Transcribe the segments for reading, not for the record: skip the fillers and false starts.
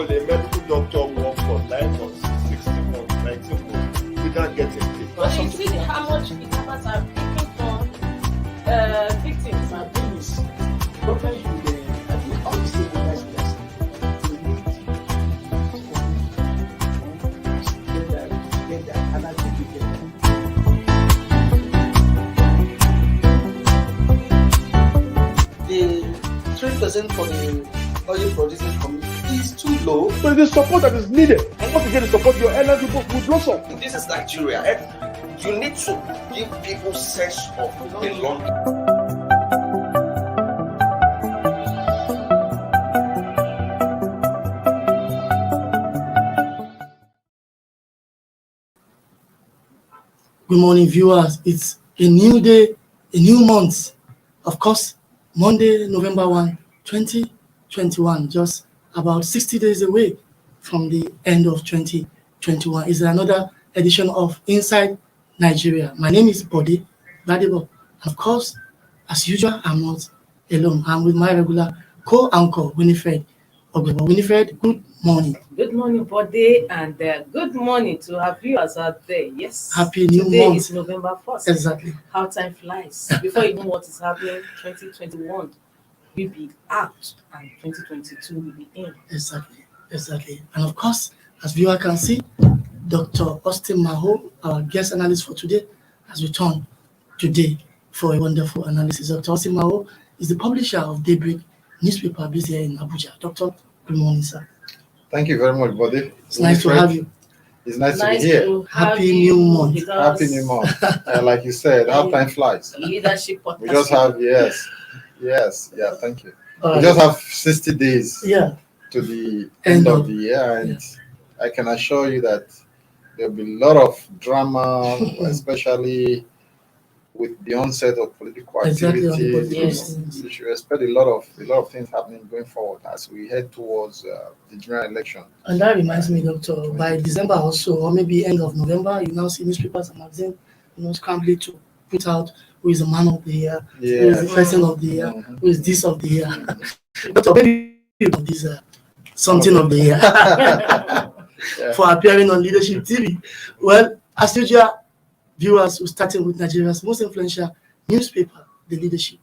will a medical doctor work for 9 months, 16 months, 19 months without getting paid? But you see how much the governments are taking from victims. My thing is, government should, I think, all the stakeholders together, and I think we can. The 3% for the oil producing community is too low. So the support that is needed, and once you get the support, your energy will blossom. This is Nigeria. You need to give people sense of belonging. Good morning, viewers. It's a new day, a new month. Of course, Monday, November 1, 2021, just about 60 days away from the end of 2021. Is another edition of Inside Nigeria. My name is Bode Badebo. Of course, as usual, I'm not alone. I'm with my regular co-anchor, Winifred Ogbebo. Winifred, good morning. Good morning, Bode, and good morning to our viewers out there. Yes. Happy new Today month. is November 1st. Exactly. How time flies. Before you know what is happening, 2021 will be out and 2022 will be in. Exactly. And of course, as viewer can see, Dr. Austin Maho, our guest analyst for today, has returned today for a wonderful analysis. Dr. Austin Maho is the publisher of DAYBREAK newspaper based here in Abuja. Doctor, good morning, sir. Thank you very much, buddy. It's nice to have you. It's nice to be here. Happy new month. Happy new month. Like you said, how time flies. Leadership podcast. We just have, yeah, thank you. All We just have 60 days to the end of the year, and I can assure you that there'll be a lot of drama, especially with the onset of political activity. You should expect a lot of things happening going forward as we head towards the general election. And that reminds me, Doctor, by December also, or maybe end of November, you now see newspapers and magazines, scrambling to put out who is the man of the year, who is the person of the year, who is this of the year. Doctor, maybe this something of the year for appearing on Leadership TV. Well, as usual, viewers who started with Nigeria's most influential newspaper, The Leadership.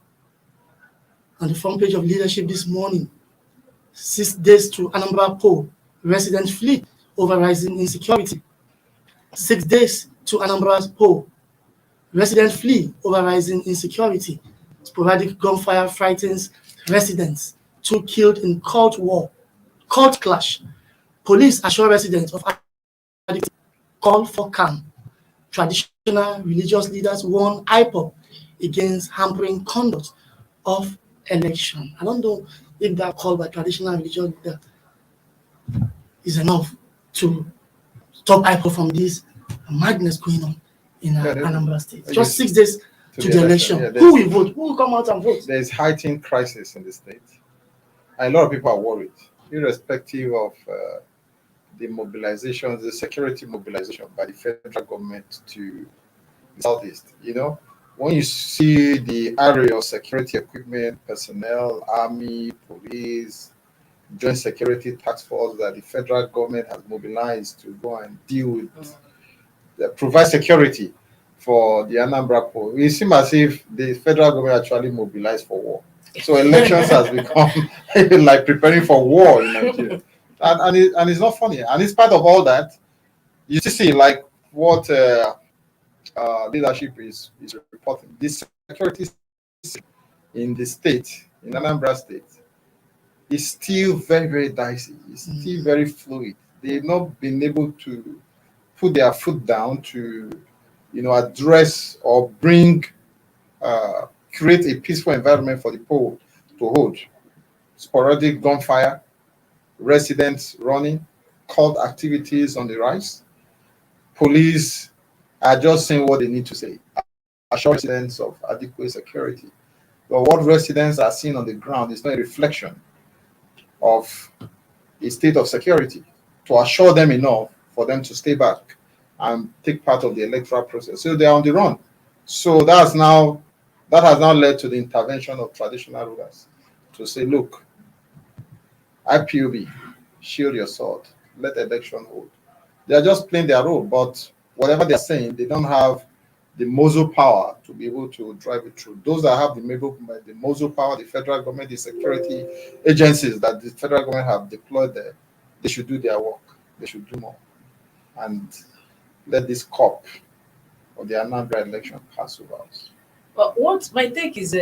On the front page of Leadership this morning, 6 days to Anambra poll, residents flee over rising insecurity. 6 days to Anambra's poll, residents flee over rising insecurity. Sporadic gunfire frightens residents. 2 killed in court clash. Police assure residents of call for calm. Traditional religious leaders warn IPOB against hampering conduct of election. I don't know if that call by traditional religious leader is enough to stop IPOB from this madness going on in Anambra State. Just 6 days to the election. Who will vote? Who will come out and vote? There is heightened crisis in the state. A lot of people are worried, irrespective of the mobilization, the security mobilization by the federal government to the southeast. When you see the array of security equipment, personnel, army, police, joint security task force that the federal government has mobilized to go and deal with, provide security for the Anambra poll, it seems as if the federal government actually mobilized for war. So elections has become like preparing for war in Nigeria. And it's not funny. And in spite of all that, you see like what leadership is reporting. This security in the state, in Anambra State, is still very, very dicey. It's still very fluid. They've not been able to put their foot down to, address or create a peaceful environment for the poll to hold. Sporadic gunfire, residents running, cult activities on the rise. Police are just saying what they need to say, assure residents of adequate security. But what residents are seeing on the ground is not a reflection of a state of security to assure them enough for them to stay back and take part of the electoral process. So they are on the run. So that has now led to the intervention of traditional rulers to say, look, IPOB shield your sword, let election hold. They are just playing their role, but whatever they are saying, they don't have the muzzle power to be able to drive it through. Those that have the muzzle power, the federal government, the security agencies that the federal government have deployed there, they should do their work. They should do more. And let this COP or the Anambra election pass over us. But what my take is,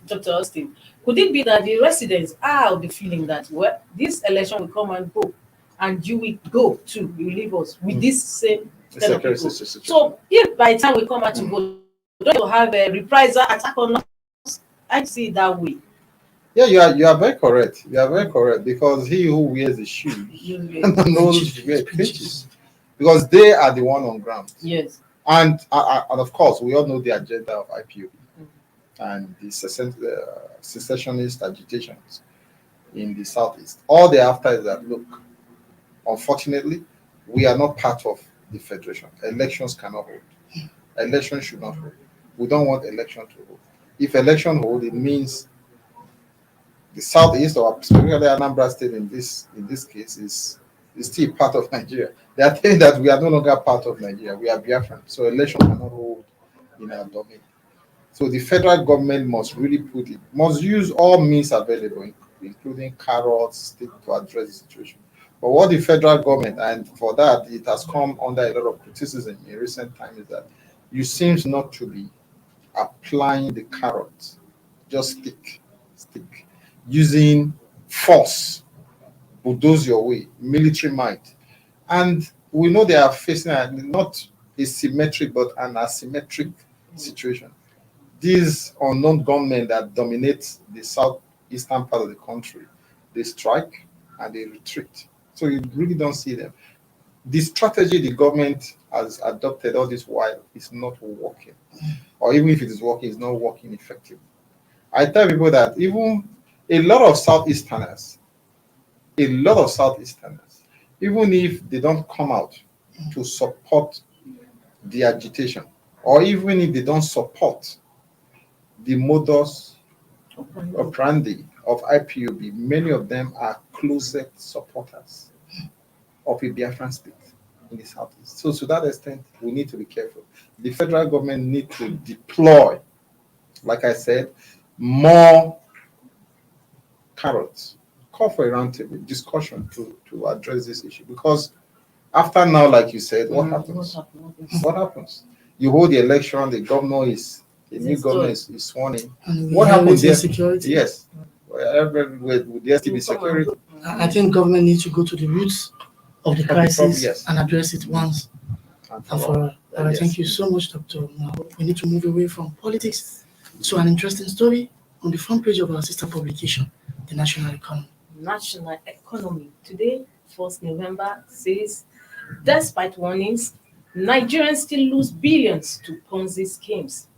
Dr. Austin, could it be that the residents are of the feeling that, well, this election will come and go, and you will go too, you will leave us with this same kind of people. So if by the time we come out to vote, we don't have a reprisal attack on us, I see it that way. Yeah, you are very correct. You are very correct, because he who wears the shoes knows where it pinches, because they are the one on ground. Yes. And of course, we all know the agenda of IPOB and the secessionist agitations in the Southeast. All they're after is that, look, unfortunately, we are not part of the federation. Elections cannot hold. Elections should not hold. We don't want election to hold. If election hold, it means the Southeast, or specifically Anambra State in this case, is still part of Nigeria. They are saying that we are no longer part of Nigeria. We are Biafran. So election cannot hold in our domain. So the federal government must really must use all means available, including carrots, to address the situation. But what the federal government, and for that it has come under a lot of criticism in recent times, is that you seem not to be applying the carrot, just stick, using force, bulldoze your way, military might. And we know they are facing not a symmetric but an asymmetric situation. These unknown gunmen that dominate the southeastern part of the country, they strike and they retreat. So you really don't see them. The strategy the government has adopted all this while is not working. Or even if it is working, it's not working effectively. I tell people that even a lot of Southeasterners, even if they don't come out to support the agitation, or even if they don't support the modus operandi of IPOB, many of them are closet supporters of a Biafran state in the Southeast. So to that extent, we need to be careful. The federal government needs to deploy, like I said, more carrots. Call for a roundtable discussion to address this issue. Because after now, like you said, what happens? What happens? You hold the election, the new governor is sworn in. What happens there? Security. Yes. Would there still be security? I think government needs to go to the roots of the crisis yes. and address it once and for all. Yes. Thank you so much, Doctor. Now we need to move away from politics to an interesting story on the front page of our sister publication, The National Economy. National economy. Today, 1st November, says, despite warnings, Nigerians still lose billions to Ponzi schemes.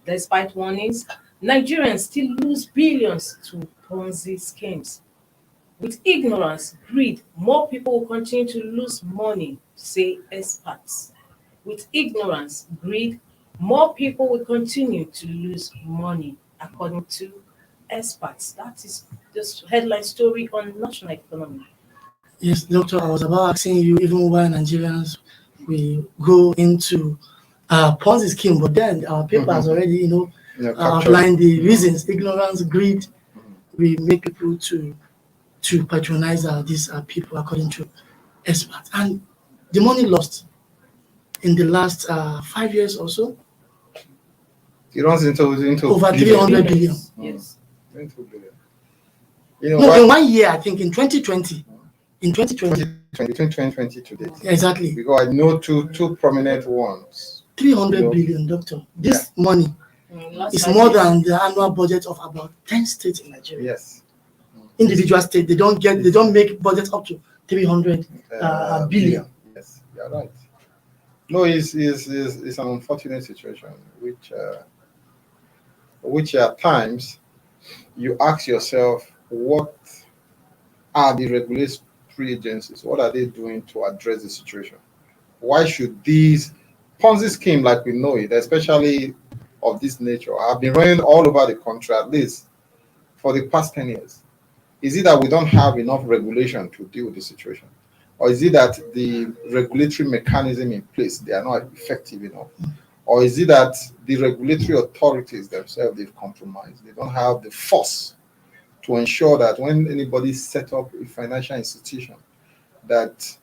Despite warnings, Nigerians still lose billions to Ponzi schemes. With ignorance, greed, more people will continue to lose money, say experts. With ignorance, greed, more people will continue to lose money, according to experts. That is just headline story on national economy. Yes, Doctor, I was about asking you, even why Nigerians will go into Ponzi scheme, but then our paper has already, outlined the reasons. Ignorance, greed, we make people to patronize these people, according to experts. And the money lost in the last 5 years or so, It runs into over 300 billion. Yes. Into billion. In 1 year, I think in 2020. In 2020. 2020 today. Exactly. Because I know two prominent ones. 300 billion, Doctor. This money is more than the annual budget of about 10 states in Nigeria. Yes. Individual states, they don't make budgets up to 300 billion. Yes, you're right. No, it's an unfortunate situation, which at times you ask yourself, what are the regulatory agencies? What are they doing to address the situation? Why should these Ponzi scheme, like we know it, especially of this nature, have been running all over the country, at least for the past 10 years? Is it that we don't have enough regulation to deal with the situation? Or is it that the regulatory mechanism in place, they are not effective enough? Or is it that the regulatory authorities themselves, they've compromised? They don't have the force to ensure that when anybody set up a financial institution, that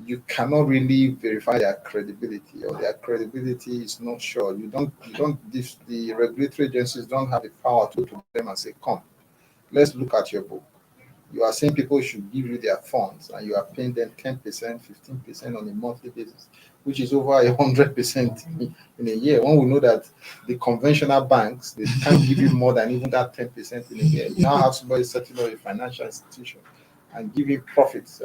you cannot really verify their credibility, or their credibility is not sure. The regulatory agencies don't have the power to them and say, come, let's look at your book. You are saying people should give you their funds, and you are paying them 10%, 15% on a monthly basis, which is over 100% in a year. When we know that the conventional banks, they can't give you more than even that 10% in a year. You now have somebody setting up a financial institution and giving profits,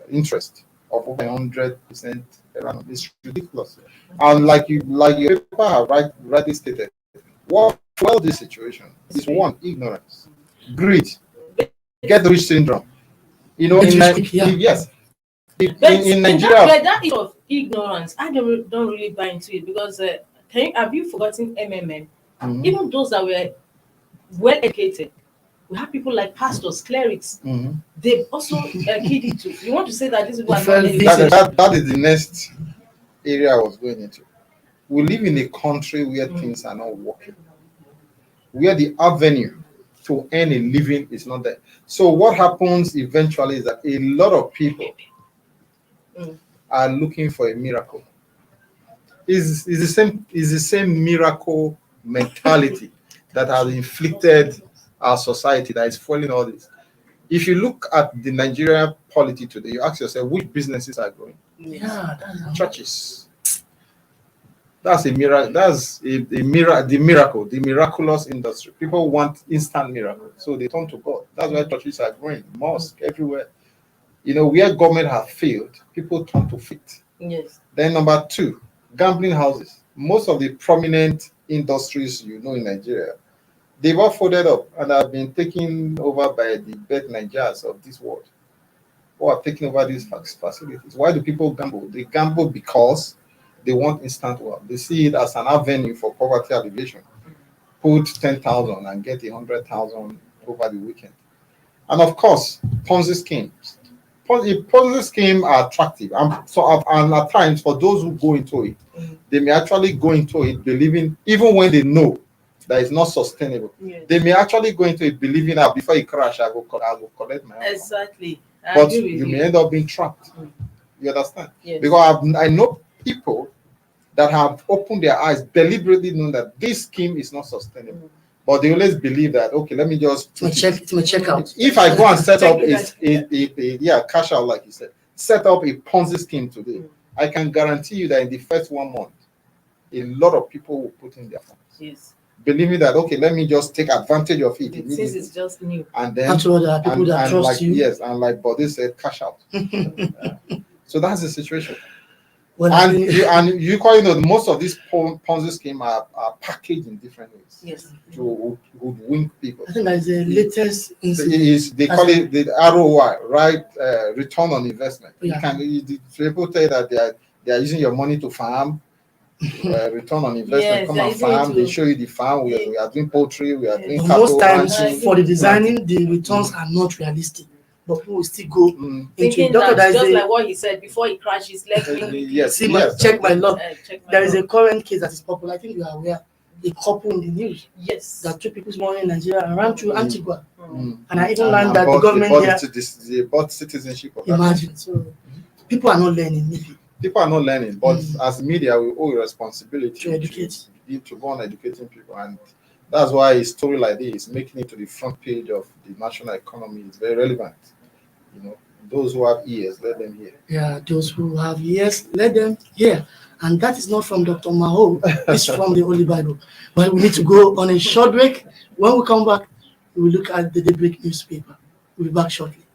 interest of over 100% around. It's ridiculous. And like your paper have rightly stated, what this situation is one, ignorance, greed, get rich syndrome. Yes. In Nigeria, that issue of ignorance, I don't really buy into it, because have you forgotten MMM? Mhm. Even those that were well educated, we have people like pastors, clerics. Mhm. They also keyed into. You want to say that these people are not Well, educated? that is the next area I was going into. We live in a country where things are not working, where the avenue to earn a living is not there. So what happens eventually is that a lot of people are looking for a miracle. Is the same miracle mentality that has inflicted our society, that is fueling all this. If you look at the Nigerian polity today, you ask yourself, which businesses are growing? Yeah, that's Churches. That's a miracle. That's the miraculous industry. People want instant miracle, so they turn to God. That's why churches are growing, mosques everywhere. Where government has failed, people turn to faith. Yes. Then number two, gambling houses. Most of the prominent industries in Nigeria, they've all folded up and have been taken over by the bad Nigerians of this world, who are taking over these facilities. Why do people gamble? They gamble because they want instant wealth. They see it as an avenue for poverty alleviation. Put 10,000 and get 100,000 over the weekend. And of course, Ponzi schemes. Ponzi schemes are attractive, and at times for those who go into it, they may actually go into it believing, even when they know that it's not sustainable. Yes. They may actually go into it believing that before it crash, I will collect my own. Exactly. But you may end up being trapped. You understand? Yes. Because I know people that have opened their eyes, deliberately knowing that this scheme is not sustainable. But they always believe that, okay, let me just check out. If I go and set up a cash out, like you said, set up a Ponzi scheme today, I can guarantee you that in the first 1 month, a lot of people will put in their funds. Yes. Believing that, okay, let me just take advantage of it immediately. Since it's just new. And then After there are people that trust you. Yes, and like Body said, cash out. So that's the situation. Well, Most of these Ponzi schemes are packaged in different ways. Yes. To win people. I think that is the latest incident. They call it the ROI, right? Return on investment. Yeah. People tell you that they are using your money to farm. Return on investment. Yes, come and farm. They show you the farm. We are doing poultry. We are doing cattle. Most times ranching. for the designing, the returns are not realistic. But people will still go into Thinking that just like what he said, before he crashes, let me Yes. check my luck. There is luck. a current case that is popular. I think you are aware. A couple in the news Yes. that took people's money in Nigeria and ran through Antigua. Mm. And I even learned that the government they bought citizenship of that. Imagine. So people are not learning. Maybe. People are not learning, but as media, we owe a responsibility To educate. to go on educating people, and that's why a story like this, making it to the front page of the national economy, is very relevant. Those who have ears, let them hear. Yeah, those who have ears, let them hear. And that is not from Dr. Maho, it's from the Holy Bible. Well, we need to go on a short break. When we come back, we will look at the DAYBREAK newspaper. We'll be back shortly.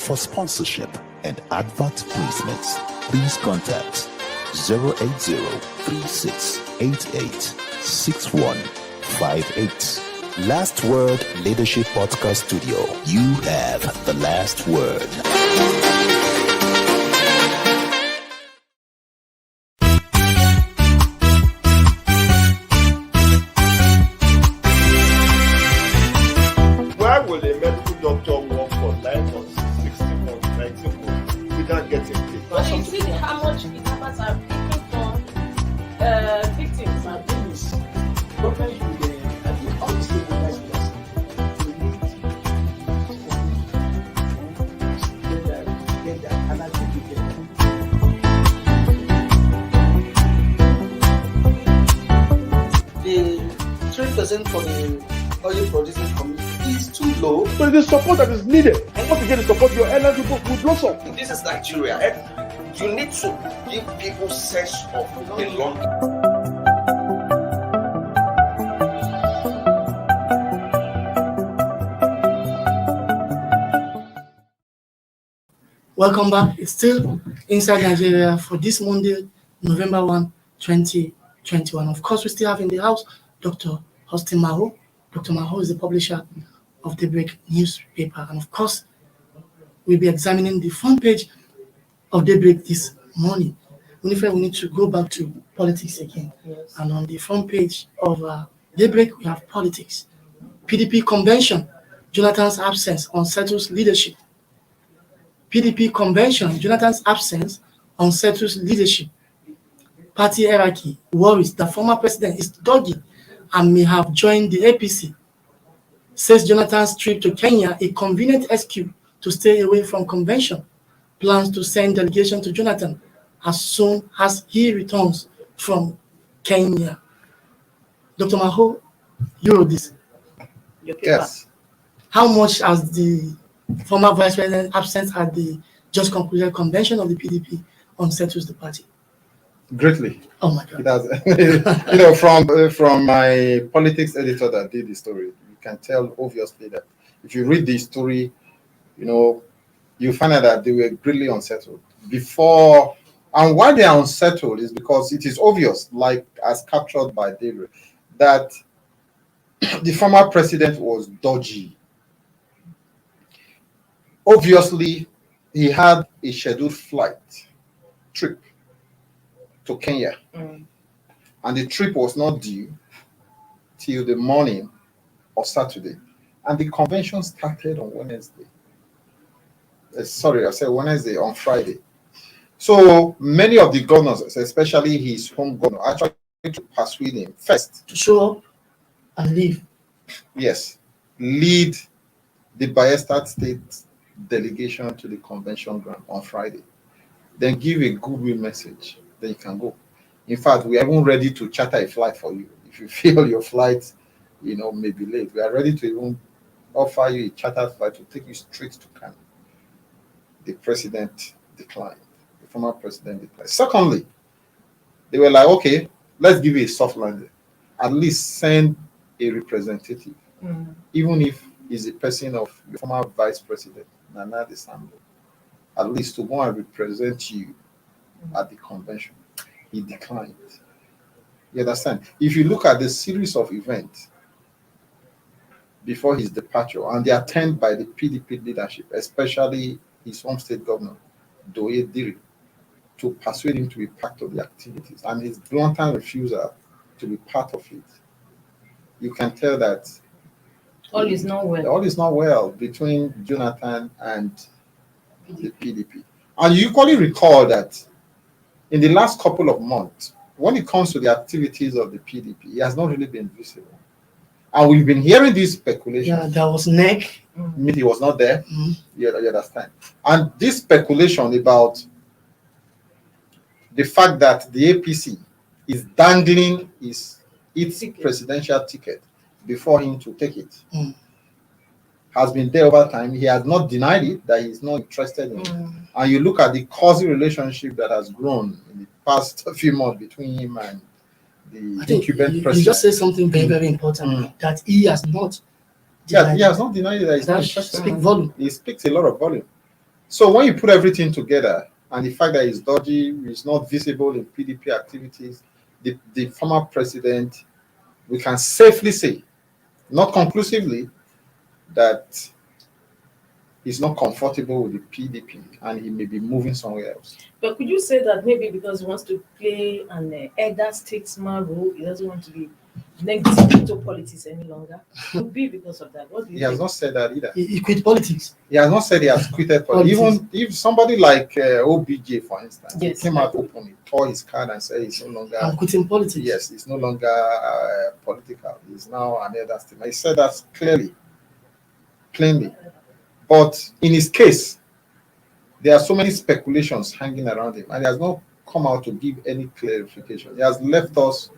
For sponsorship and advert placements, please contact 080-3688-6158. Last Word Leadership Podcast Studio. You have the last word. Why will a medical doctor work for 9 months, 16 months, 19 months without getting paid? But you see how much the numbers are picking for victims. The 3% for the oil producing community is too low. But the support that is needed, and once you get the support, your energy will blossom. This is Nigeria. You need to give people sense of belonging. Welcome back. It's still Inside Nigeria for this Monday, November 1, 2021. Of course, we still have in the house Dr. Austin Maho. Dr. Maho is the publisher of DAYBREAK newspaper. And of course, we'll be examining the front page of DAYBREAK this morning. Winifred, we need to go back to politics again. Yes. And on the front page of DAYBREAK, we have politics. PDP Convention, Jonathan's absence unsettles leadership. PDP Convention, Jonathan's absence unsettles leadership. Party hierarchy worries that former president is dodgy and may have joined the APC. Says Jonathan's trip to Kenya a convenient excuse to stay away from convention. Plans to send delegation to Jonathan as soon as he returns from Kenya. Dr. Maho, you wrote this. Your paper. Yes. How much has the former vice president absent at the just concluded convention of the PDP unsettles the party? Greatly. Oh my God. It has, from my politics editor that did the story, you can tell obviously that if you read the story, you find out that they were greatly unsettled before. And why they are unsettled is because it is obvious, like as captured by DAYBREAK, that the former president was dodgy. Obviously, he had a scheduled trip to Kenya, and the trip was not due till the morning of Saturday, and the convention started on Wednesday. Sorry, I said Wednesday, on Friday. So many of the governors, especially his home governor, actually to persuade him first To show up and leave. yes, lead the Bayelsa State delegation to the convention ground on Friday. Then give a goodwill message. Then you can go. In fact, we are even ready to charter a flight for you. If you feel your flight, may be late, we are ready to even offer you a charter flight to take you straight to Kano. The president declined. The former president declined. Secondly, they were like, okay, let's give you a soft landing. At least send a representative, even if it's a person of the former vice president, Nana Desambo, at least to go and represent you at the convention. He declined. You understand? If you look at the series of events before his departure and the attempt by the PDP leadership, especially his home state governor, DAYBREAK, to persuade him to be part of the activities, and his blatant refusal to be part of it, you can tell that All is not well. all is not well between Jonathan and the PDP. And you equally recall that in the last couple of months, when it comes to the activities of the PDP, he has not really been visible. And we've been hearing these speculations. Yeah, there was neck. He was not there. You understand? And this speculation about the fact that the APC is dangling its presidential ticket before him to take it has been there over time. He has not denied it, that he's not interested in it. And you look at the cozy relationship that has grown in the past few months between him and the I think incumbent you president. just said something very, very important, that he has not Yeah, denied he has not denied it that he's not that interested. speak volume. He speaks a lot of volume. So when you put everything together, and the fact that he's dodgy, he's not visible in PDP activities, the former president, we can safely say, not conclusively, that he's not comfortable with the PDP and he may be moving somewhere else. But could you say that maybe because he wants to play an elder statesman role, he doesn't want to be negative into politics any longer? Could be because of that. What do you He has think? not said that either. He quit politics. He has not said he has quitted politics. Even if somebody like OBJ, for instance, Yes. he came out openly, tore his card and said he's no longer. I'm quitting politics. Yes, he's no longer political. He's now an elder statesman. He said that plainly. But in his case, there are so many speculations hanging around him, and he has not come out to give any clarification. He has left us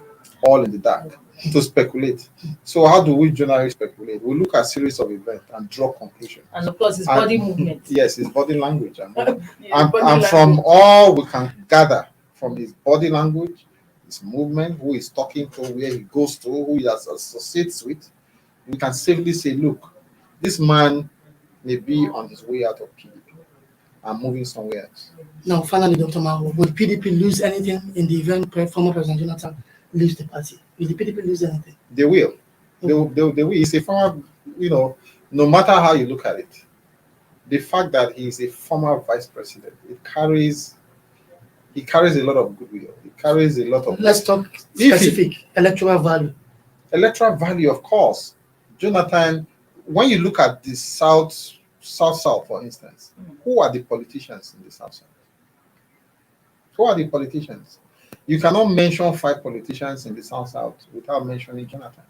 all in the dark to speculate. So how do we generally speculate? We look at a series of events and draw conclusions. And of course, his body movement. Yes, his body language. And Yeah, and body from language. all we can gather from his body language, his movement, who he's talking to, where he goes to, who he associates with, we can safely say, look, this man may be on his way out of PDP and moving somewhere else. Now, finally, Dr. Maho, will PDP lose anything in the event former President Jonathan leaves the party? Will the PDP lose anything? They will. They will. It's a former, no matter how you look at it, the fact that he is a former vice president, he carries a lot of goodwill. He carries a lot of. Let's talk specific electoral value. Electoral value, of course. Jonathan, when you look at the South, for instance, who are the politicians in the South? Who are the politicians? You cannot mention 5 politicians in the South without mentioning Jonathan.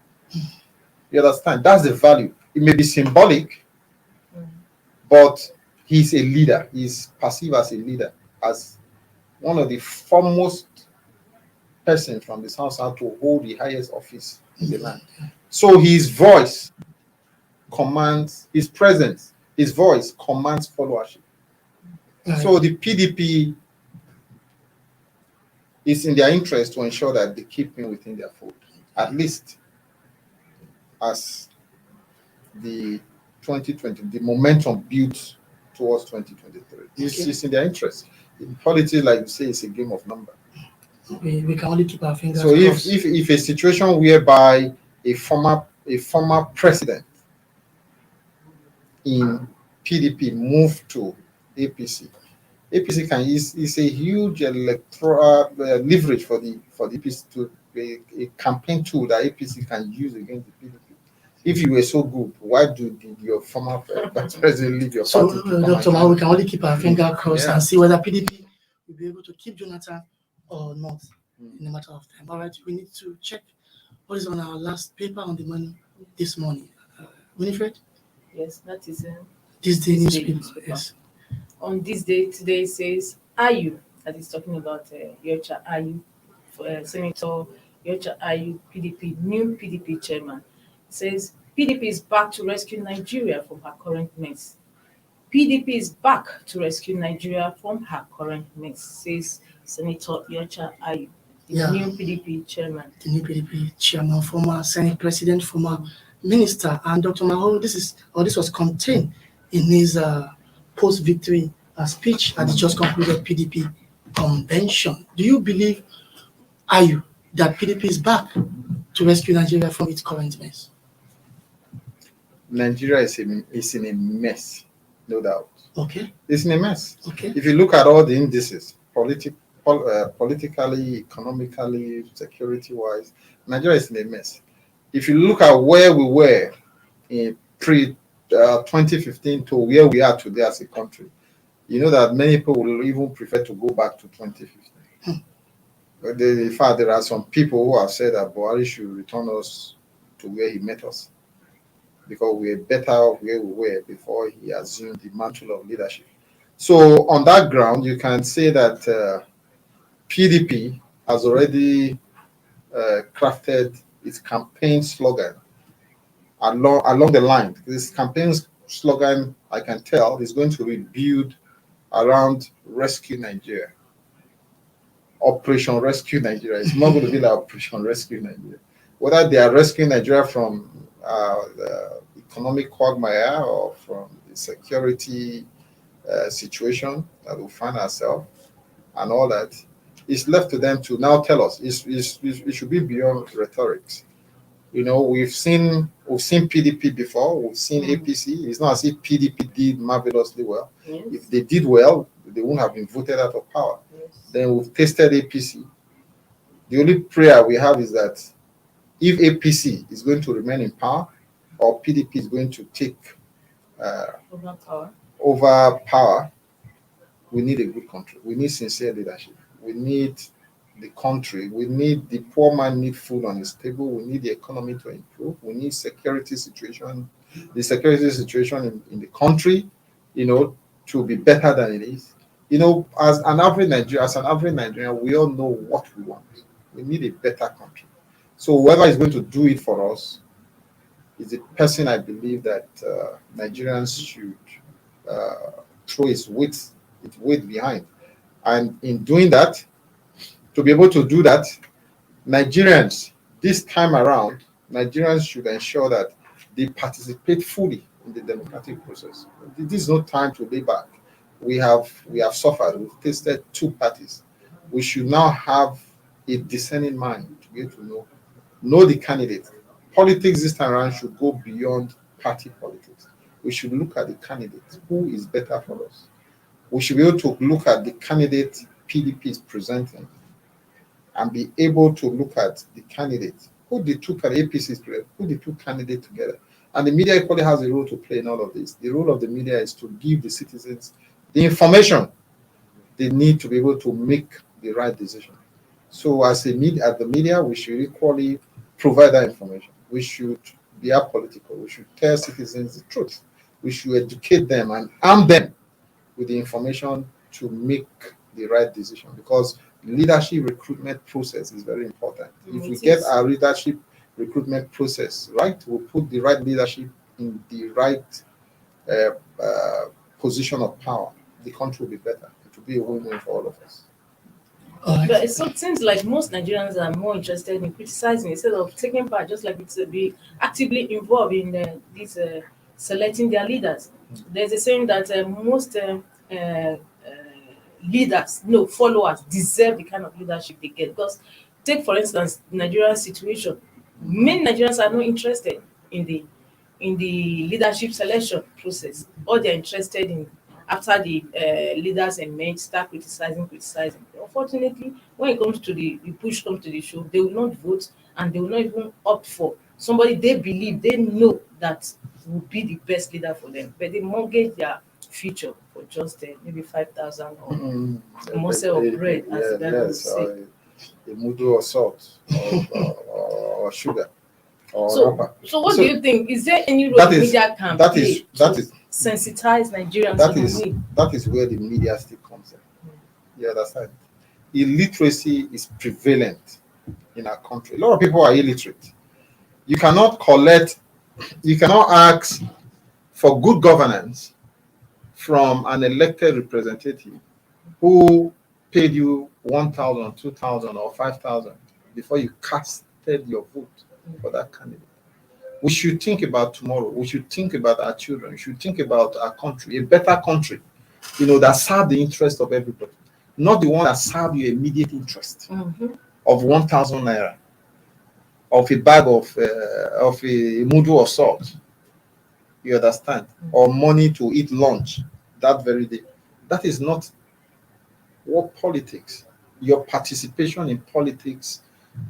You understand? That's the value. It may be symbolic, but he's a leader. He's perceived as a leader, as one of the foremost persons from the South to hold the highest office in the land. So his voice commands, his presence, his voice commands followership. Right. So the PDP is in their interest to ensure that they keep him within their fold, at least as the 2020, the momentum built towards 2023. It's in their interest. In politics, like you say, it's a game of numbers. We can only keep our fingers So crossed. if a situation whereby a former president in PDP moved to APC can is a huge electoral leverage for the APC to a campaign tool that APC can use against the PDP. If you were so good, why did your former vice president leave your party? So, Dr. Maho, we can only keep our finger crossed and see whether PDP will be able to keep Jonathan or not in a matter of time. All right, we need to check what is on our last paper on the menu this morning. Winifred? Yes, that is This day This day newspaper. newspaper. Yes. on this day. Today says Ayu, that is talking about Yocha Ayu, Senator Yocha Ayu, PDP, new PDP chairman. It says PDP is back to rescue Nigeria from her current mess. PDP is back to rescue Nigeria from her current mess, says Senator Yocha Ayu, the Yeah. new PDP chairman. The new PDP chairman, former Senate president, former minister, and Dr. Maho, this was contained in his post-victory speech at the just concluded PDP convention. Do you believe, Ayu, that PDP is back to rescue Nigeria from its current mess? Nigeria is in a mess, no doubt. Okay. It's in a mess. Okay. If you look at all the indices, politically, economically, security-wise, Nigeria is in a mess. If you look at where we were in pre-2015 to where we are today as a country, you know that many people will even prefer to go back to 2015. But in fact, there are some people who have said that Buhari should return us to where he met us, because we are better off where we were before he assumed the mantle of leadership. So on that ground, you can say that PDP has already crafted its campaign slogan along the line. This campaign slogan, I can tell, is going to be built around Rescue Nigeria. Operation Rescue Nigeria. It's not going to be like Operation Rescue Nigeria. Whether they are rescuing Nigeria from the economic quagmire or from the security situation that we find ourselves and all that. It's left to them to now tell us. It should be beyond rhetorics. You know, we've seen PDP before, we've seen APC. It's not as if PDP did marvelously well. Yes. If they did well, they wouldn't have been voted out of power. Yes. Then we've tested APC. The only prayer we have is that if APC is going to remain in power, or PDP is going to take over power, we need a good country. We need sincere leadership. We need the country. We need the poor man need food on his table. We need the economy to improve. We need the security situation in the country, you know, to be better than it is. You know, as an average Nigerian, we all know what we want. We need a better country. So whoever is going to do it for us is the person I believe that Nigerians should throw its weight behind. And in doing that, to be able to do that, Nigerians, this time around, Nigerians should ensure that they participate fully in the democratic process. This is no time to lay back. We have suffered. We've tasted two parties. We should now have a discerning mind to be able to know the candidate. Politics this time around should go beyond party politics. We should look at the candidate who is better for us. We should be able to look at the candidate PDP is presenting and be able to look at the candidate who the two APCs who the two candidates together. And the media equally has a role to play in all of this. The role of the media is to give the citizens the information they need to be able to make the right decision. So as the media, we should equally provide that information. We should be apolitical. We should tell citizens the truth. We should educate them and arm them with the information to make the right decision, because leadership recruitment process is very important. If we get our leadership recruitment process right, we'll put the right leadership in the right position of power, the country will be better. It will be a win-win for all of us. But it seems like most Nigerians are more interested in criticizing instead of taking part, just like it's be actively involved in selecting their leaders. There's a saying that most leaders, followers, deserve the kind of leadership they get. Because take, for instance, Nigerian situation. Many Nigerians are not interested in the leadership selection process. All they're interested in after the leaders emerge, start criticizing. Unfortunately, when it comes to the push comes to the show, they will not vote and they will not even opt for somebody they believe, they know that will be the best leader for them. But they mortgage their future for just maybe 5,000 or a morsel of bread, as the Bible would say. A mudu of salt or sugar. So what do you think? Is there any role the media can play to sensitize Nigerians to the need? That is where the media still comes in. You understand? Illiteracy is prevalent in our country. A lot of people are illiterate. You cannot ask for good governance from an elected representative who paid you 1,000, 2,000, or 5,000 before you casted your vote for that candidate. We should think about tomorrow. We should think about our children. We should think about our country, a better country, that serve the interest of everybody, not the one that serve your immediate interest of 1,000 naira, of a bag of a mudu of salt. You understand? Or money to eat lunch that very day. That is not what politics, your participation in politics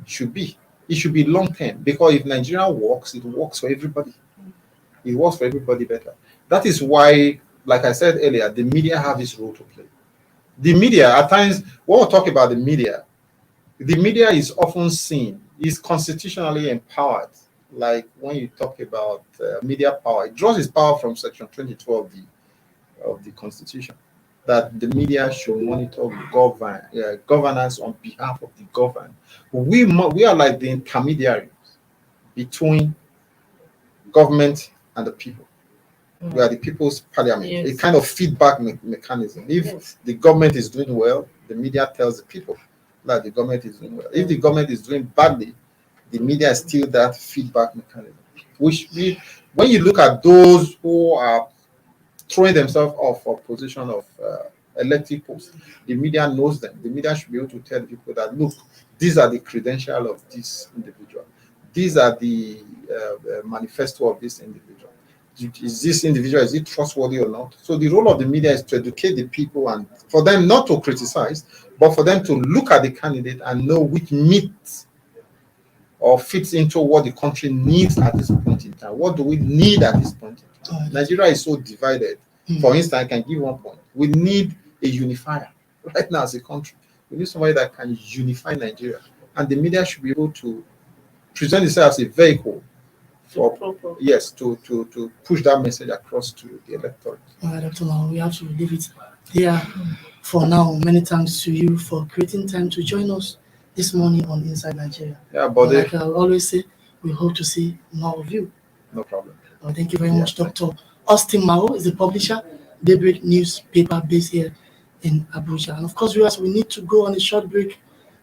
should be. It should be long term, because if Nigeria works, it works for everybody. It works for everybody better. That is why, like I said earlier, the media have this role to play. The media, at times, when we talk about the media is often seen, is constitutionally empowered. Like when you talk about media power, it draws its power from Section 22 of the Constitution, that the media should monitor governance on behalf of the governed. We are like the intermediaries between government and the people. We are the people's parliament, a kind of feedback mechanism. If the government is doing well, the media tells the people that the government is doing well. If the government is doing badly, the media is still that feedback mechanism. When you look at those who are throwing themselves off for position of elective posts. The media knows them. The media should be able to tell people that, look, these are the credentials of this individual. These are the manifesto of this individual. Is this individual, is it trustworthy or not? So the role of the media is to educate the people and for them not to criticize, but for them to look at the candidate and know which meets or fits into what the country needs at this point in time. What do we need at this point in time? Nigeria is so divided. For instance, I can give 1 point. We need a unifier right now as a country. We need somebody that can unify Nigeria. And the media should be able to present itself as a vehicle for, to push that message across to the electorate. All right, Dr. Mao, we have to leave it there for now. Many thanks to you for creating time to join us this morning on Inside Nigeria. Yeah, but like I always say, we hope to see more of you. No problem. Thank you very much, Dr. Austin Mao is the publisher, Daybreak newspaper based here in Abuja. And of course, viewers, we need to go on a short break.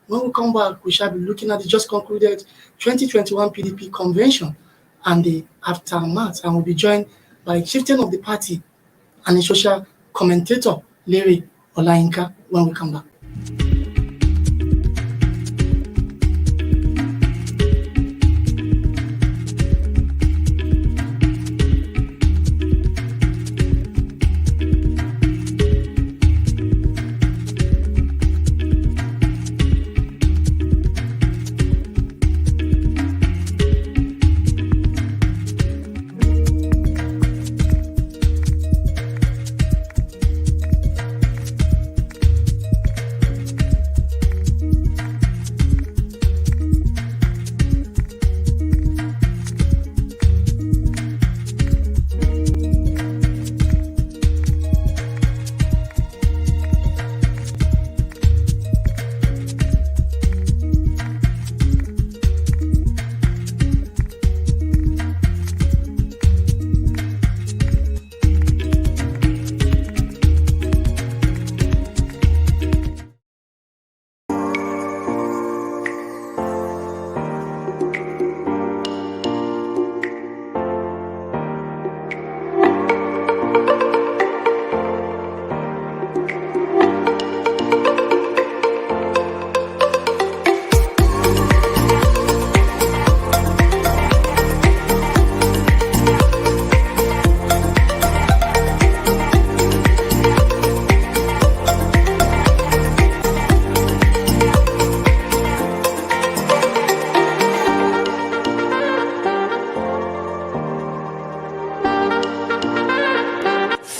When we come back, we shall be looking at the just concluded 2021 PDP Convention and the aftermath. And we'll be joined by chieftain of the party and a social commentator, Larry Olayinka, when we come back.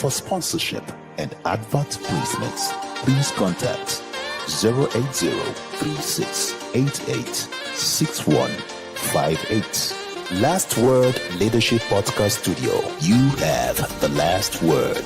For sponsorship and advert placements, please contact 080-3688-6158. Last Word Leadership Podcast Studio. You have the last word.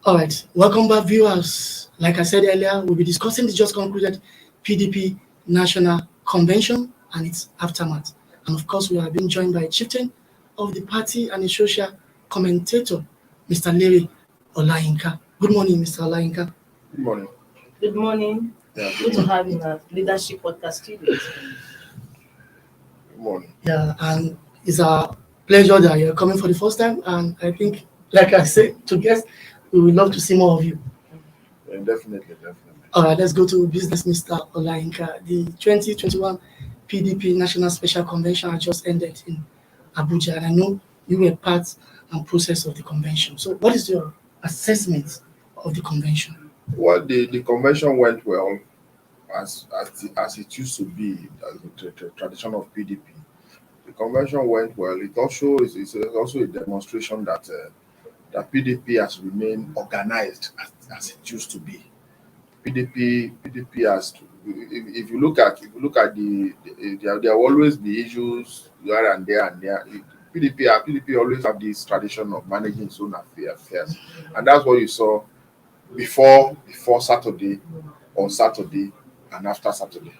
All right, welcome back, viewers. Like I said earlier, we'll be discussing the just concluded PDP National Convention and its aftermath. And of course, we are being joined by a chieftain of the party and a social commentator, Mr. Larry Olayinka. Good morning, Mr. Olayinka. Good morning. Good morning. Yeah, Good to have you in our leadership podcast studio. Good morning. Yeah, and it's a pleasure that you're coming for the first time. And I think, like I said to guests, we would love to see more of you. Yeah, definitely. All right, let's go to business, Mr. Olayinka. The 2021 PDP National Special Convention has just ended in Abuja, and I know you were part and process of the convention. So what is your assessment of the convention? Well, the convention went well, as it used to be, the tradition of PDP. The convention went well. It also is also a demonstration that that PDP has remained organized as it used to be. PDP has. If you look at there will always be issues here and there and there. PDP always have this tradition of managing its own affairs, and that's what you saw before Saturday, on Saturday, and after Saturday.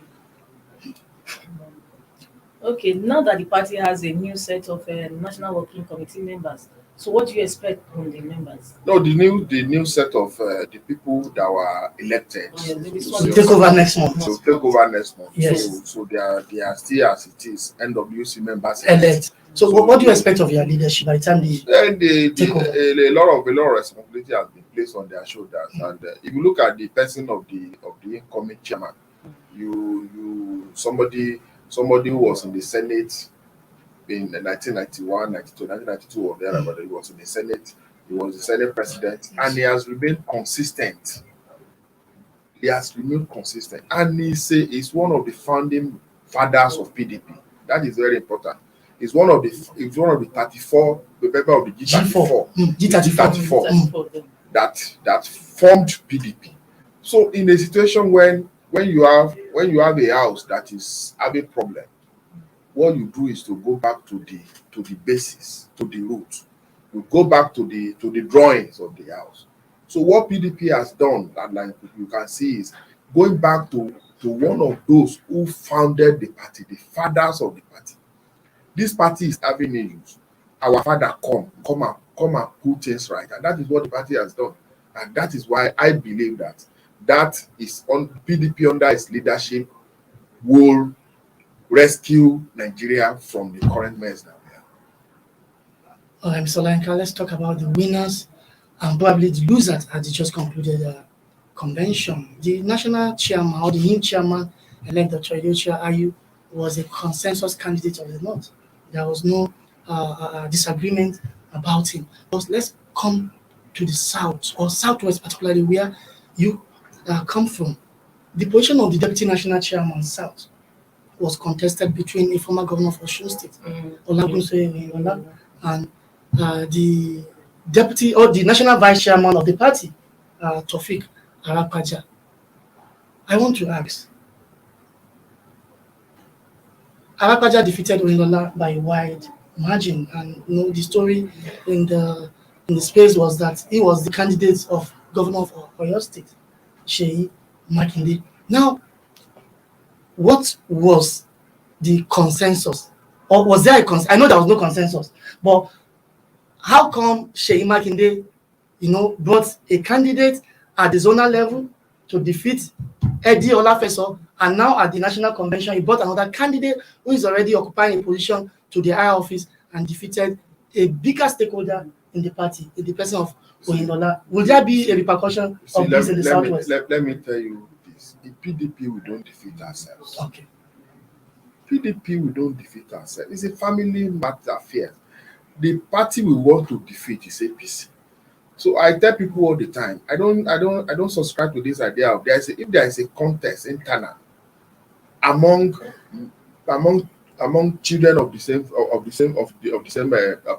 Okay, now that the party has a new set of National Working Committee members, So what do you expect from the members? No, the new set of the people that were elected Maybe To take over next month. to take over next month. Yes. So they are still as it is NWC members Elect. So what do you expect of your leadership by the time they Then take over? a lot of responsibility has been placed on their shoulders. And if you look at the person of the incoming chairman, somebody who was in the Senate in 1991, 92, 1992 or thereabout, he was in the Senate. He was the Senate president, and he has remained consistent. And he's one of the founding fathers of PDP. That is very important. He's one of the 34 member of the G34. G34. That formed PDP. So in a situation when you have a house that is having problem, what you do is to go back to the basis, to the roots. You go back to the drawings of the house. So what PDP has done, and like you can see, is going back to one of those who founded the party, the fathers of the party. This party is having issues. Our father come and put things right, and that is what the party has done. And that is why I believe that is on PDP under its leadership will rescue Nigeria from the current mess that we are. All right, Mr. Lanka, let's talk about the winners and probably the losers at the just concluded convention. The national chairman or the new chairman, elect Dr. Idochia Ayu, was a consensus candidate of the North. There was no disagreement about him. But let's come to the South or Southwest, particularly where you come from. The position of the deputy national chairman South was contested between a former governor of Osun State, Olagunsoye Oyinlola, and the deputy or the national vice chairman of the party, Taofeek Arapaja. I want to ask, Arapaja defeated Oyinlola by a wide margin, and the story in the space was that he was the candidate of governor of Oyo State, Seyi Makinde. Now, what was the consensus? Or was there a consensus? I know there was no consensus, but how come Seyi Makinde, brought a candidate at the zonal level to defeat Eddie Olafeso, and now at the national convention, he brought another candidate who is already occupying a position to the higher office and defeated a bigger stakeholder in the party, in the person of Oyinlola? Will there be a repercussion of this in the Southwest? Let me tell you this. In PDP, we don't defeat ourselves. Okay. PDP, we don't defeat ourselves. It's a family matter affair. The party we want to defeat is APC. So I tell people all the time, I don't subscribe to this idea of if there is a contest internal among children of the same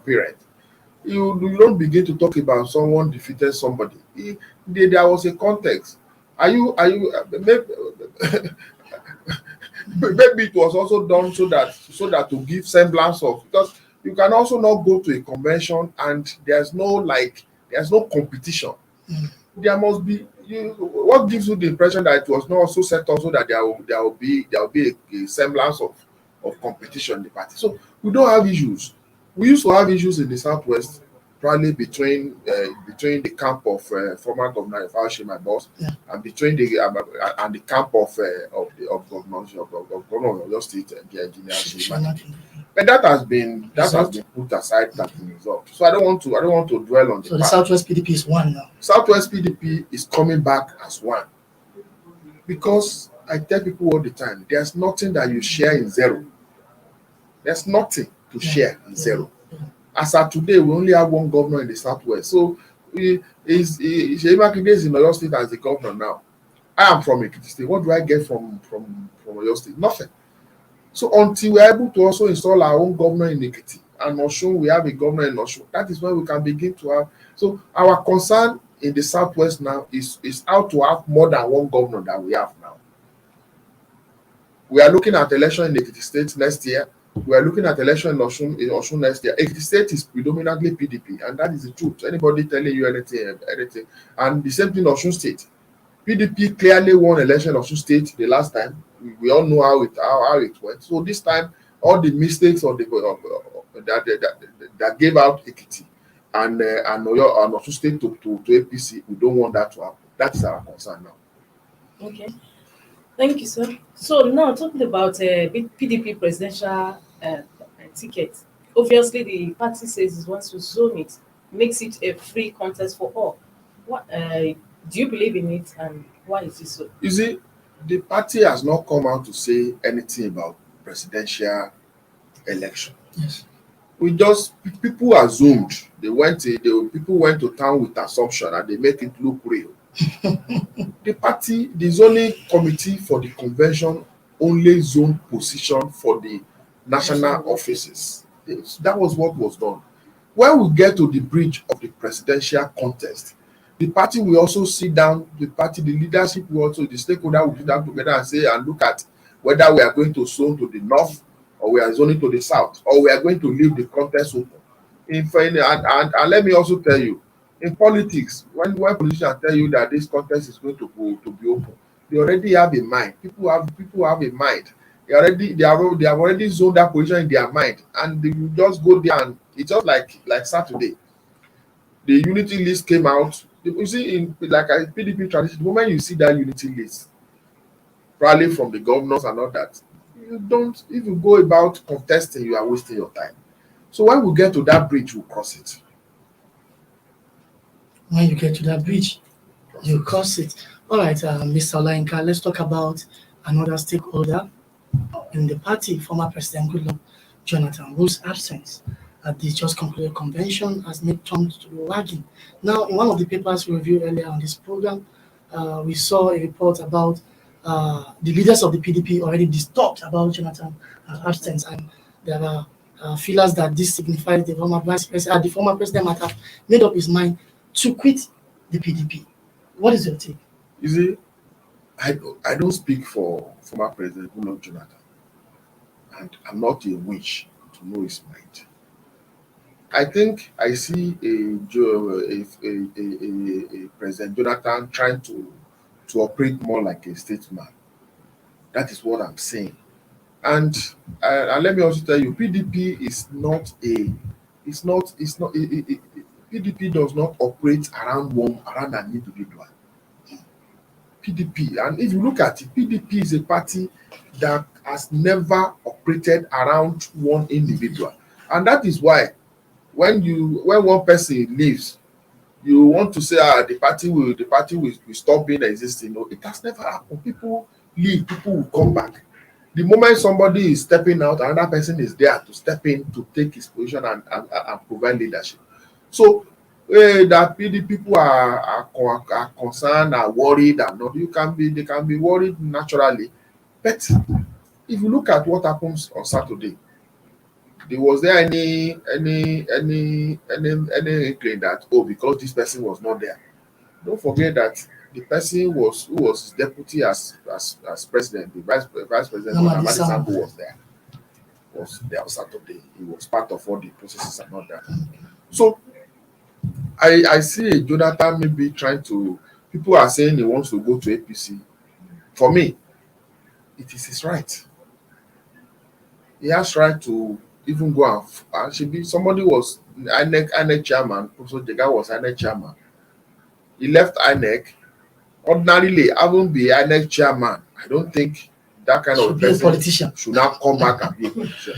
parent, you don't begin to talk about someone defeated somebody. There was a context. Maybe it was also done so that to give semblance of, because you can also not go to a convention and there's no competition. There must be what gives you the impression that it was not also set up so that there will be a semblance of competition in the party. So we don't have issues. We used to have issues in the Southwest, probably between the camp of former Governor Ifeanyi, my boss, and between the camp of Governor of Oyo State, the engineer. But that has been put aside, that been resolved. So I don't want to dwell on. So the Southwest PDP is one now. Southwest PDP is coming back as one, because I tell people all the time, there's nothing that you share in zero. There's nothing to share in zero. As of today, we only have one governor in the Southwest. So Seyi Makinde is in Oyo State as the governor now. I am from Ekiti State. What do I get from Oyo State? Nothing. So until we are able to also install our own governor in Ekiti and Osun, we have a governor in Osun. That is when we can begin to have. So our concern in the Southwest now is how to have more than one governor that we have now. We are looking at election in Ekiti State next year. We are looking at election in Osun next year. Ekiti State is predominantly PDP, and that is the truth. Anybody telling you anything. And the same thing in Osun State. PDP clearly won election in Osun State the last time. We all know how it went. So this time, all the mistakes that gave out Ekiti and Oyo and Osun State to APC. We don't want that to happen. That is our concern now. Okay. Thank you, sir. So now talking about PDP presidential ticket. Obviously, the party says it wants to zone it, makes it a free contest for all. What do you believe in it, and why is it so? You see, the party has not come out to say anything about presidential election. Yes. We just people assumed people went to town with assumption and they make it look real. The zoning committee for the convention only zoned position for the national offices. That was what was done. When we get to the bridge of the presidential contest, the party will also sit down, the leadership will also, the stakeholder will sit down together and say and look at whether we are going to zone to the north or we are zoning to the south, or we are going to leave the contest open. And let me also tell you, in politics, when politicians tell you that this contest is going to be open, they already have a mind. People have a mind. They have already zoned that position in their mind, and they will just go there. And it's just like Saturday, the unity list came out. You see, in like a PDP tradition, the moment you see that unity list, probably from the governors and all that, if you go about contesting, you are wasting your time. So when we get to that bridge, we'll cross it. When you get to that bridge, you cross it. All right, Mr. Olainka, let's talk about another stakeholder in the party, former President Goodluck Jonathan, whose absence at the just concluded convention has made tongues to wagging. Now, in one of the papers we reviewed earlier on this program, we saw a report about the leaders of the PDP already disturbed about Jonathan's absence, and there are feelers that this signifies the former president might have made up his mind to quit the PDP. What is your take? You see, I don't speak for former President Goodluck Jonathan, and I'm not a witch to know his mind. I think I see a President Jonathan trying to operate more like a statesman. That is what I'm saying. And let me also tell you, PDP is not PDP does not operate around an individual. PDP, and if you look at it, PDP is a party that has never operated around one individual, and that is why when one person leaves, you want to say the party will stop being existing. No, it has never happened. People leave, people will come back. The moment somebody is stepping out, another person is there to step in to take his position and provide leadership. So that the people are concerned, are worried, and not they can be worried naturally. But if you look at what happens on Saturday, was there any inkling that because this person was not there? Don't forget that the person who was his deputy as president, the vice president was there on Saturday. He was part of all the processes and all that. So I see a Jonathan maybe trying to. People are saying he wants to go to APC. For me, it is his right. He has right to even go and should be. Somebody was INEC chairman. Professor Jega was INEC chairman. He left INEC. Ordinarily, having be INEC chairman, I don't think that kind of person should now come back and be a politician.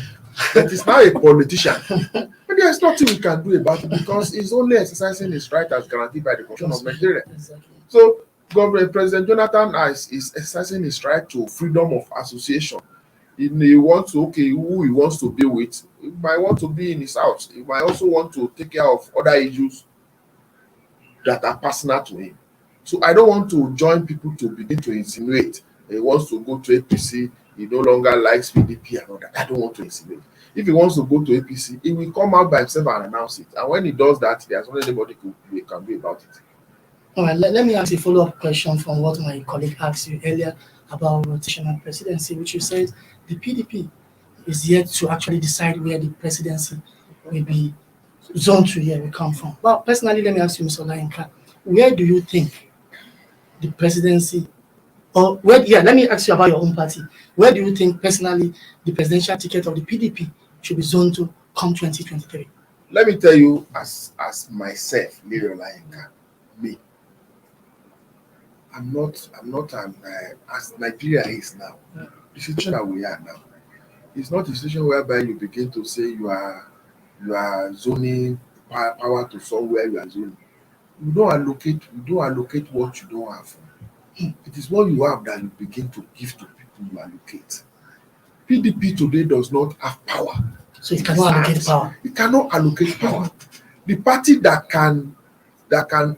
But he's now a politician. But there's nothing we can do about it because he's only exercising his right as guaranteed by the Constitution of Nigeria. Exactly. So, President Jonathan is exercising his right to freedom of association. He wants to, who he wants to be with. He might want to be in his house. He might also want to take care of other issues that are personal to him. So I don't want to join people to begin to insinuate he wants to go to APC, he no longer likes PDP and all that. I don't want to insinuate. If he wants to go to APC, he will come out by himself and announce it. And when he does that, there's only anybody can do about it. All right, let me ask a follow-up question from what my colleague asked you earlier about rotational presidency, which you said the PDP is yet to actually decide where the presidency will be zoned to here we come from. Well, personally, let me ask you, Mr. Olainka, where do you think the presidency, let me ask you about your own party. Where do you think personally the presidential ticket of the PDP should be zoned to come 2023? let me tell you, as myself, Lady Olayenka, me, I'm not as Nigeria is now. The situation that we are now, it's not a situation whereby you begin to say you are zoning power to somewhere you are zoning. You don't allocate what you don't have. It is what you have that you begin to give to people you allocate. PDP today does not have power. So it cannot allocate power. It cannot allocate power. The party that can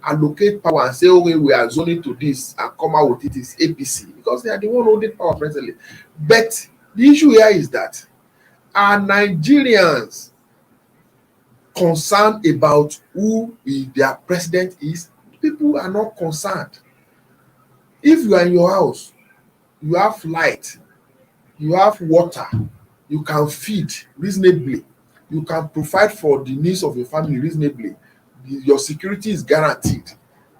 allocate power and say, okay, we are zoning to this and come out with it is APC, because they are the one holding power presently. But the issue here is that are Nigerians concerned about who their president is? People are not concerned. If you are in your house, you have light, you have water, you can feed reasonably, you can provide for the needs of your family reasonably, your security is guaranteed,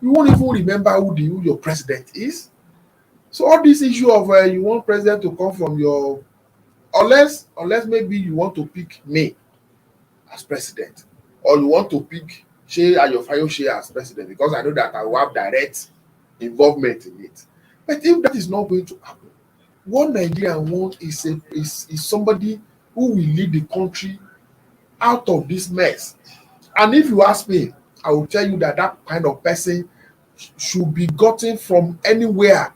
you won't even remember who your president is. So all this issue of you want president to come from your, unless maybe you want to pick me as president, or you want to pick Shey Ayofayo Shey as president, because I know that I will have direct involvement in it. But if that is not going to happen, what Nigeria wants is somebody who will lead the country out of this mess. And if you ask me, I will tell you that that kind of person should be gotten from anywhere.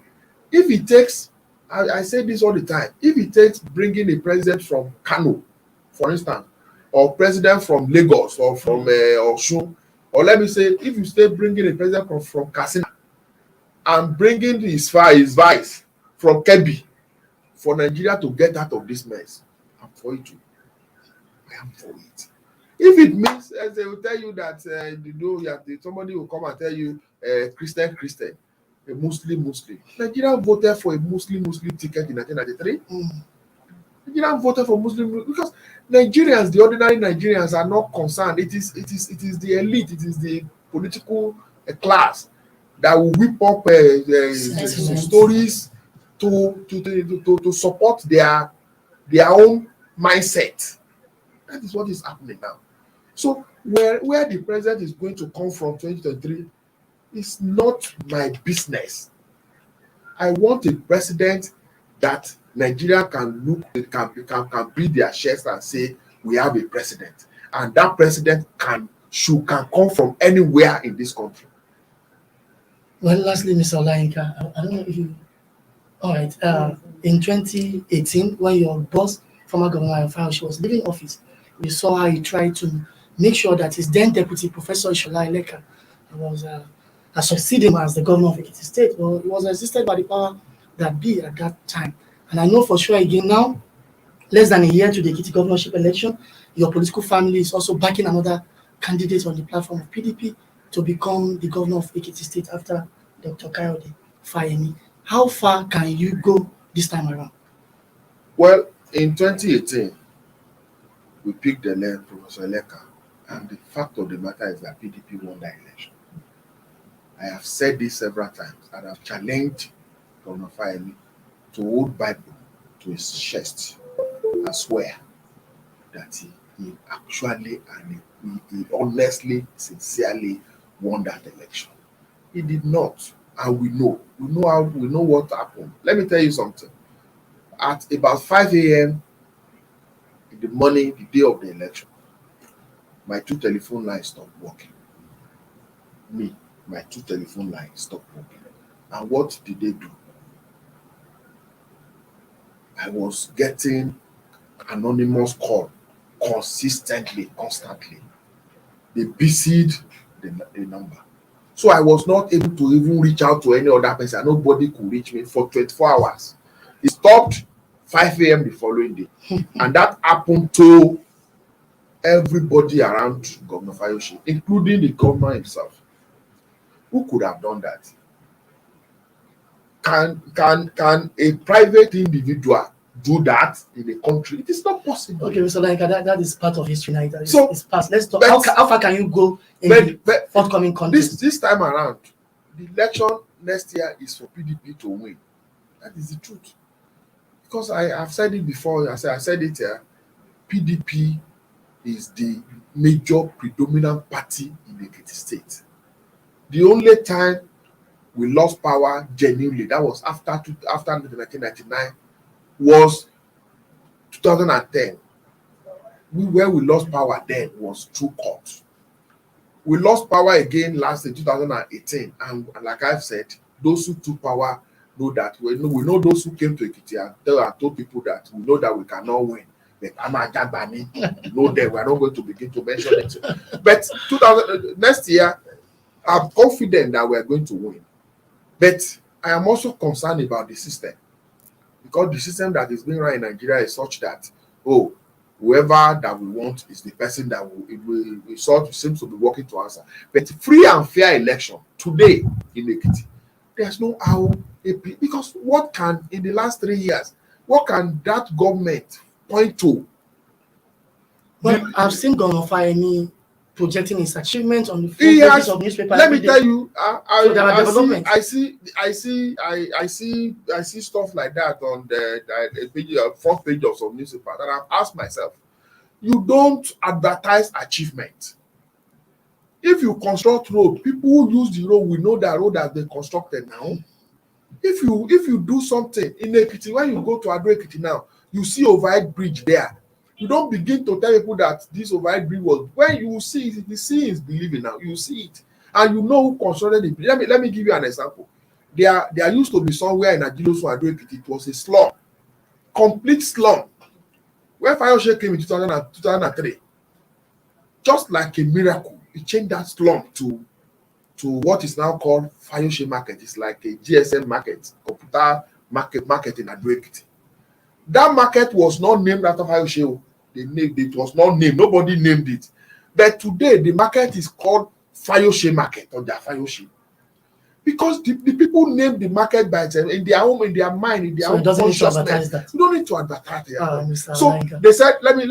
If it takes, I say this all the time, if it takes bringing a president from Kano, for instance, or president from Lagos, or from Osun, or let me say, if you stay bringing a president from Katsina and bringing his vice from Kebbi, for Nigeria to get out of this mess, I'm for it too. I am for it. If it means, as they will tell you that somebody will come and tell you Christian, a Muslim. Nigeria voted for a Muslim ticket in 1993. Nigeria voted for Muslim because Nigerians, the ordinary Nigerians, are not concerned. It is the elite, it is the political class that will whip up stories to support their own mindset. That is what is happening now. So where the president is going to come from 2023 is not my business. I want a president that Nigeria can beat their chest and say we have a president, and that president can come from anywhere in this country. Well, lastly, Mr. Olayenka, I don't know if you. All right. In 2018, when your boss, former Governor Ayofayo, was leaving office, we saw how he tried to make sure that his then deputy, Professor Ishola Eleka, was succeeding as the governor of Ekiti State. Well, he was assisted by the power that be at that time. And I know for sure again now, less than a year to the Ekiti governorship election, your political family is also backing another candidate on the platform of PDP to become the governor of Ekiti State after Dr. Kayode Fayemi. How far can you go this time around? Well, in 2018, we picked Professor Eleka, and the fact of the matter is that PDP won that election. I have said this several times, and I've challenged Governor Fayemi to hold Bible to his chest and swear that he actually and he honestly, sincerely won that election. He did not, and we know what happened. Let me tell you something. At about 5 a.m. in the morning, the day of the election, my 2 telephone lines stopped working. My 2 telephone lines stopped working. And what did they do? I was getting anonymous call constantly. They busied the number. So I was not able to even reach out to any other person. Nobody could reach me for 24 hours. It stopped 5 a.m. the following day. And that happened to everybody around Governor Fayose, including the governor himself. Who could have done that? Can a private individual do that in a country? It is not possible. Okay, Mr. Olayenka, that is part of history now. It's past. Let's talk. But, how far can you go in the forthcoming contest? This time around, the election next year is for PDP to win. That is the truth. Because I've said it before. I said it here. PDP is the major predominant party in Ekiti State. The only time we lost power genuinely, that was after 1999, was 2010. Where we lost power then was through court. We lost power again last in 2018, and like I've said, those who took power know that we know those who came to Ekiti and told people that we know that we cannot win. But Amajabani, know that we are not going to begin to mention it. But next year, I'm confident that we are going to win. But I am also concerned about the system, because the system that is being run in Nigeria is such that, whoever that we want is the person that we sort seems to be working to answer. But free and fair election today in Ekiti, there's no how, because what can, in the last 3 years, what can that government point to? Well, I've seen Governor Fayemi projecting his achievements on the pages of newspaper. Let me tell you, I see stuff like that on the front page of some newspaper, and I've asked myself, you don't advertise achievement. If you construct road, people who use the road, we know that road has been constructed now. If you do something in Ekiti, when you go to Ado Ekiti now, you see overhead bridge there. You don't begin to tell people that this overhead bridge was, when you see it, the seeing is believing now. You see it, and you know who constructed it. Let me give you an example. There used to be somewhere in Ajiloso Ado Ekiti, it was a slum, complete slum. When Fayose came in 2003, just like a miracle, he changed that slum to what is now called Fayose Market. It's like a GSM market, computer market in Ado Ekiti. That market was not named after Fayose. It was not named. Nobody named it. But today, the market is called Fayose Market, or the Fayose. Because the people name the market by itself in their home, in their mind, in their own consciousness. You don't need to advertise it. So they said, let me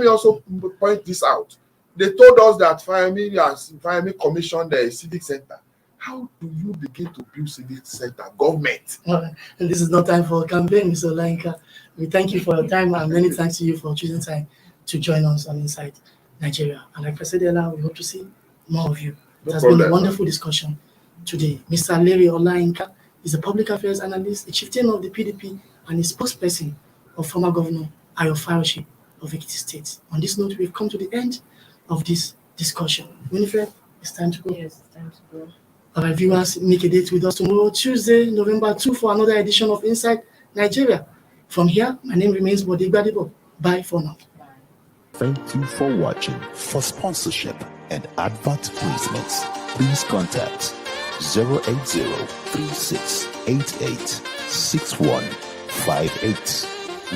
also point this out. They told us that Fayemi commissioned a civic center. How do you begin to build civic center? Government. And this is not time for a campaign, Mr. Olayinka. We thank you for your time, and many thanks to you for choosing time to join us on Inside Nigeria. And like I said earlier, we hope to see more of you. It has been a wonderful discussion today. Mr. Larry Olayinka is a public affairs analyst, a chieftain of the PDP, and a spokesperson of former Governor Ayo Fayose of Ekiti State. On this note, we've come to the end of this discussion. Winifred, it's time to go. Yes, it's time to go. All right, viewers, make a date with us tomorrow, Tuesday, November 2, for another edition of Inside Nigeria. From here, my name remains Bode Gbadebo. Bye for now. Thank you for watching. For sponsorship and advert placements, please contact 080-3688-6158.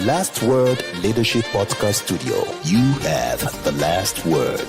Last Word Leadership Podcast Studio. You have the last word.